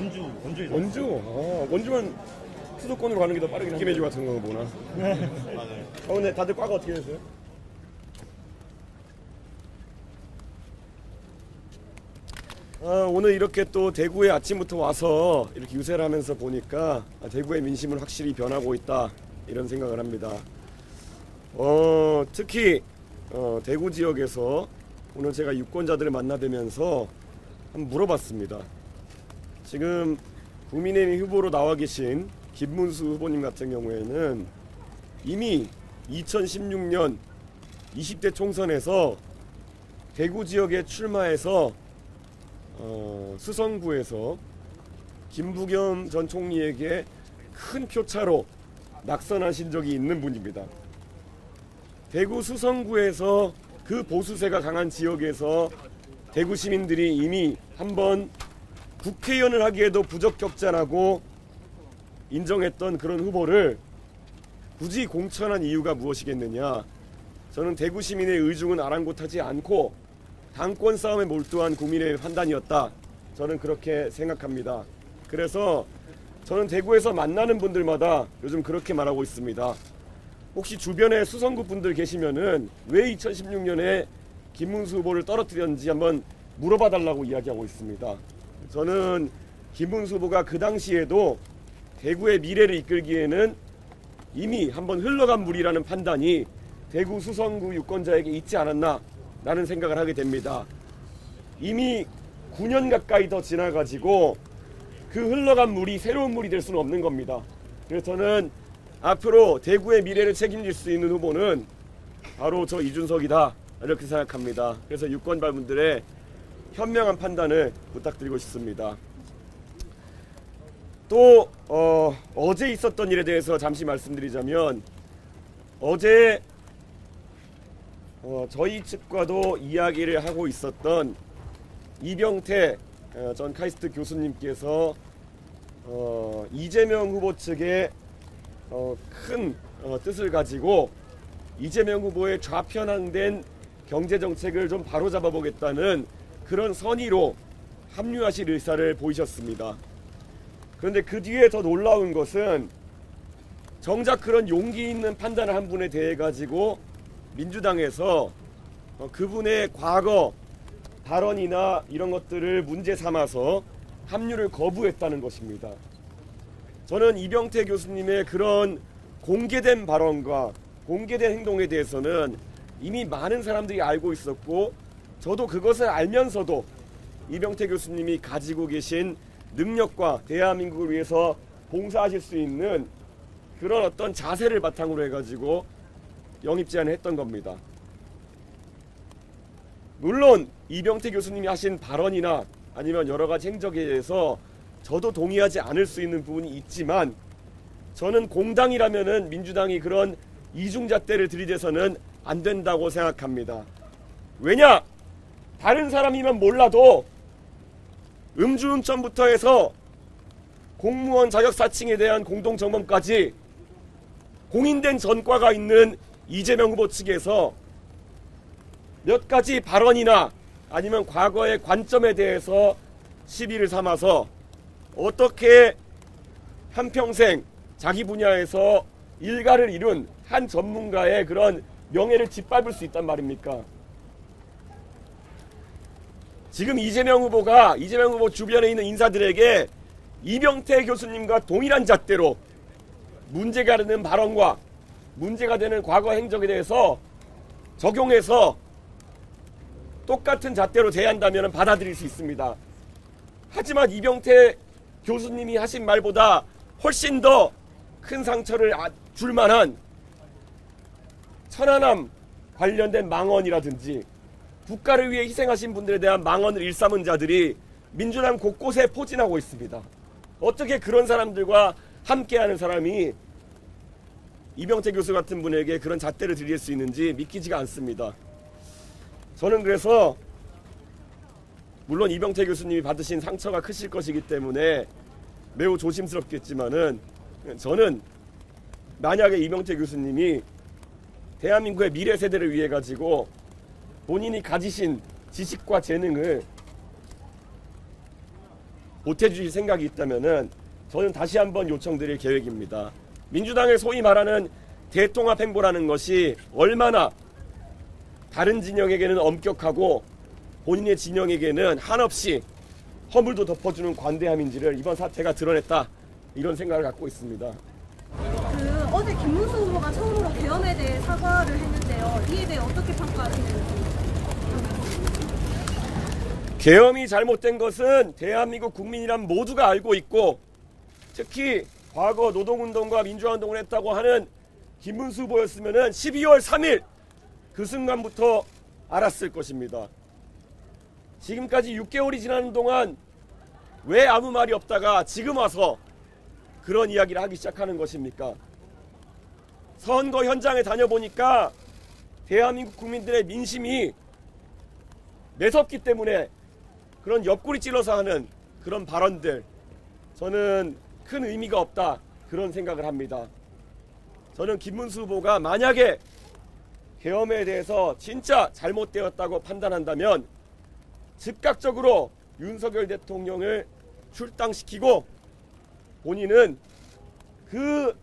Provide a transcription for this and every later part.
원주에서. 원주? 원주면 수도권으로 가는 게 더 빠르긴 한데. 김해주 같은 거 보나. 맞아요. 근데 다들 과가 어떻게 됐어요? 오늘 이렇게 또 대구에 아침부터 와서 이렇게 유세를 하면서 보니까 대구의 민심은 확실히 변하고 있다 이런 생각을 합니다. 특히 대구 지역에서 오늘 제가 유권자들을 만나뵈면서 한번 물어봤습니다. 지금 국민의힘 후보로 나와 계신 김문수 후보님 같은 경우에는 이미 2016년 20대 총선에서 대구 지역에 출마해서 수성구에서 김부겸 전 총리에게 큰 표차로 낙선하신 적이 있는 분입니다. 대구 수성구에서 그 보수세가 강한 지역에서 대구 시민들이 이미 한번 국회의원을 하기에도 부적격자라고 인정했던 그런 후보를 굳이 공천한 이유가 무엇이겠느냐. 저는 대구 시민의 의중은 아랑곳하지 않고 당권 싸움에 몰두한 국민의 판단이었다. 저는 그렇게 생각합니다. 그래서 저는 대구에서 만나는 분들마다 요즘 그렇게 말하고 있습니다. 혹시 주변에 수성구 분들 계시면은 왜 2016년에 김문수 후보를 떨어뜨렸는지 한번 물어봐 달라고 이야기하고 있습니다. 저는 김문수 후보가 그 당시에도 대구의 미래를 이끌기에는 이미 한번 흘러간 물이라는 판단이 대구 수성구 유권자에게 있지 않았나 라는 생각을 하게 됩니다. 이미 9년 가까이 더 지나가지고 그 흘러간 물이 새로운 물이 될 수는 없는 겁니다. 그래서 저는 앞으로 대구의 미래를 책임질 수 있는 후보는 바로 저 이준석이다 이렇게 생각합니다. 그래서 유권자분들의 현명한 판단을 부탁드리고 싶습니다. 또 어제 있었던 일에 대해서 잠시 말씀드리자면 어제 저희 측과도 이야기를 하고 있었던 이병태 전 카이스트 교수님께서 이재명 후보 측의 큰 뜻을 가지고 이재명 후보의 좌편향된 경제정책을 좀 바로잡아 보겠다는 그런 선의로 합류하실 의사를 보이셨습니다. 그런데 그 뒤에 더 놀라운 것은 정작 그런 용기 있는 판단을 한 분에 대해 가지고 민주당에서 그분의 과거 발언이나 이런 것들을 문제 삼아서 합류를 거부했다는 것입니다. 저는 이병태 교수님의 그런 공개된 발언과 공개된 행동에 대해서는 이미 많은 사람들이 알고 있었고 저도 그것을 알면서도 이병태 교수님이 가지고 계신 능력과 대한민국을 위해서 봉사하실 수 있는 그런 어떤 자세를 바탕으로 해가지고 영입 제안을 했던 겁니다. 물론 이병태 교수님이 하신 발언이나 아니면 여러 가지 행적에 대해서 저도 동의하지 않을 수 있는 부분이 있지만 저는 공당이라면은 민주당이 그런 이중잣대를 들이대서는 안 된다고 생각합니다. 왜냐? 다른 사람이면 몰라도 음주운전부터 해서 공무원 자격 사칭에 대한 공동정범까지 공인된 전과가 있는 이재명 후보 측에서 몇 가지 발언이나 아니면 과거의 관점에 대해서 시비를 삼아서 어떻게 한평생 자기 분야에서 일가를 이룬 한 전문가의 그런 명예를 짓밟을 수 있단 말입니까? 지금 이재명 후보 주변에 있는 인사들에게 이병태 교수님과 동일한 잣대로 문제가 되는 발언과 문제가 되는 과거 행적에 대해서 적용해서 똑같은 잣대로 대한다면 받아들일 수 있습니다. 하지만 이병태 교수님이 하신 말보다 훨씬 더 큰 상처를 줄 만한 천안함 관련된 망언이라든지 국가를 위해 희생하신 분들에 대한 망언을 일삼은 자들이 민주당 곳곳에 포진하고 있습니다. 어떻게 그런 사람들과 함께하는 사람이 이병태 교수 같은 분에게 그런 잣대를 들일 수 있는지 믿기지가 않습니다. 저는 그래서 물론 이병태 교수님이 받으신 상처가 크실 것이기 때문에 매우 조심스럽겠지만은 저는 만약에 이병태 교수님이 대한민국의 미래 세대를 위해 가지고 본인이 가지신 지식과 재능을 보태주실 생각이 있다면은 저는 다시 한번 요청드릴 계획입니다. 민주당의 소위 말하는 대통합 행보라는 것이 얼마나 다른 진영에게는 엄격하고 본인의 진영에게는 한없이 허물도 덮어주는 관대함인지를 이번 사태가 드러냈다, 이런 생각을 갖고 있습니다. 어제 김문수 후보가 처음으로 계엄에 대해 사과를 했는데요. 이에 대해 어떻게 평가하시는지. 계엄이 잘못된 것은 대한민국 국민이란 모두가 알고 있고, 특히 과거 노동운동과 민주화운동을 했다고 하는 김문수 후보였으면 12월 3일 그 순간부터 알았을 것입니다. 지금까지 6개월이 지나는 동안 왜 아무 말이 없다가 지금 와서 그런 이야기를 하기 시작하는 것입니까? 선거 현장에 다녀보니까 대한민국 국민들의 민심이 매섭기 때문에 그런 옆구리 찔러서 하는 그런 발언들, 저는 큰 의미가 없다, 그런 생각을 합니다. 저는 김문수 후보가 만약에 계엄에 대해서 진짜 잘못되었다고 판단한다면 즉각적으로 윤석열 대통령을 출당시키고 본인은 그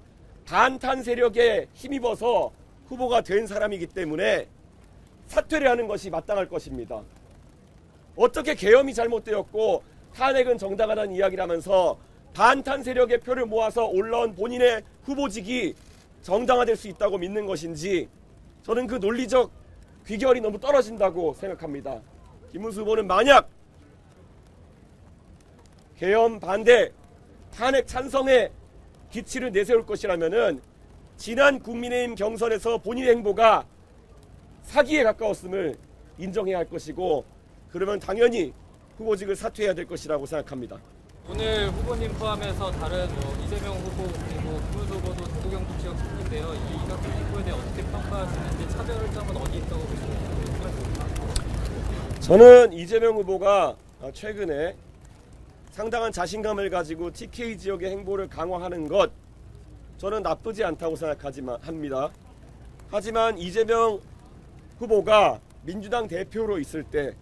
반탄 세력에 힘입어서 후보가 된 사람이기 때문에 사퇴를 하는 것이 마땅할 것입니다. 어떻게 계엄이 잘못되었고 탄핵은 정당하다는 이야기를 하면서 반탄 세력의 표를 모아서 올라온 본인의 후보직이 정당화될 수 있다고 믿는 것인지, 저는 그 논리적 귀결이 너무 떨어진다고 생각합니다. 김문수 후보는 만약 계엄 반대, 탄핵 찬성의 기치를 내세울 것이라면은 지난 국민의힘 경선에서 본인의 행보가 사기에 가까웠음을 인정해야 할 것이고, 그러면 당연히 후보직을 사퇴해야 될 것이라고 생각합니다. 오늘 후보님 포함해서 다른 이재명 후보 그리고 김문수 후보도 대구 경북 지역 출신인데요. 이 같은 행보에 대해 어떻게 평가하시는지, 차별점은 어디 있다고 보시는지. 저는 이재명 후보가 최근에 상당한 자신감을 가지고 TK 지역의 행보를 강화하는 것, 저는 나쁘지 않다고 합니다. 하지만 이재명 후보가 민주당 대표로 있을 때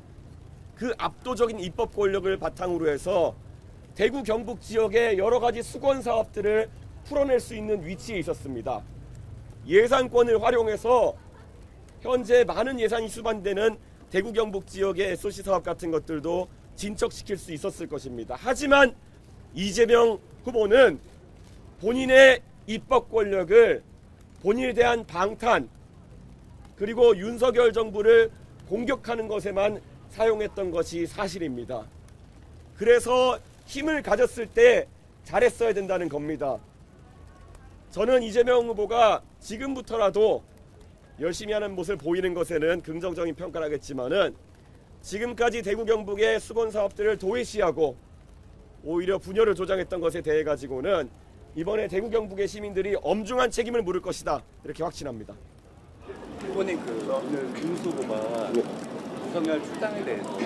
그 압도적인 입법 권력을 바탕으로 해서 대구 경북 지역의 여러 가지 수건 사업들을 풀어낼 수 있는 위치에 있었습니다. 예산권을 활용해서 현재 많은 예산이 수반되는 대구 경북 지역의 SOC 사업 같은 것들도 진척시킬 수 있었을 것입니다. 하지만 이재명 후보는 본인의 입법 권력을 본인에 대한 방탄, 그리고 윤석열 정부를 공격하는 것에만 사용했던 것이 사실입니다. 그래서 힘을 가졌을 때 잘했어야 된다는 겁니다. 저는 이재명 후보가 지금부터라도 열심히 하는 모습을 보이는 것에는 긍정적인 평가를 하겠지만은, 지금까지 대구 경북의 수건 사업들을 도외시하고 오히려 분열을 조장했던 것에 대해 가지고는 이번에 대구 경북의 시민들이 엄중한 책임을 물을 것이다, 이렇게 확신합니다. 후보님, 오늘 김문수 후보가 윤석열 출당에 대해서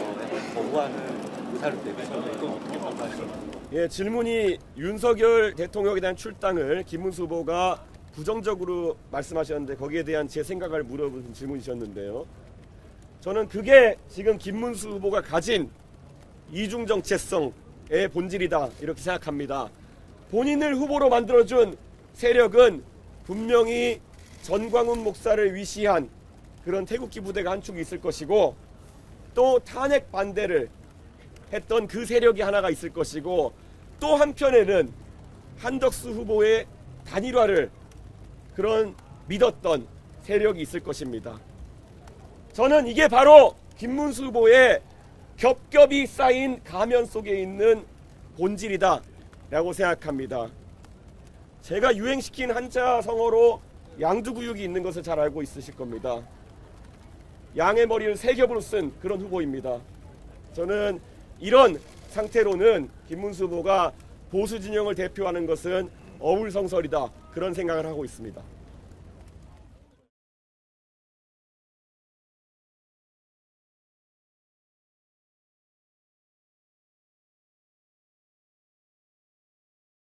거부하는 의사를 내비쳤는데 이건 어떻게 평가하시나요? 예, 질문이 윤석열 대통령에 대한 출당을 김문수 후보가 부정적으로 말씀하셨는데 거기에 대한 제 생각을 물어본 질문이셨는데요. 저는 그게 지금 김문수 후보가 가진 이중 정체성의 본질이다, 이렇게 생각합니다. 본인을 후보로 만들어준 세력은 분명히 전광훈 목사를 위시한 그런 태극기 부대가 한 축이 있을 것이고, 또 탄핵 반대를 했던 그 세력이 하나가 있을 것이고, 또 한편에는 한덕수 후보의 단일화를 그런 믿었던 세력이 있을 것입니다. 저는 이게 바로 김문수 후보의 겹겹이 쌓인 가면 속에 있는 본질이다 라고 생각합니다. 제가 유행시킨 한자 성어로 양두구육이 있는 것을 잘 알고 있으실 겁니다. 양의 머리를 세 겹으로 쓴 그런 후보입니다. 저는 이런 상태로는 김문수 후보가 보수 진영을 대표하는 것은 어불성설이다, 그런 생각을 하고 있습니다.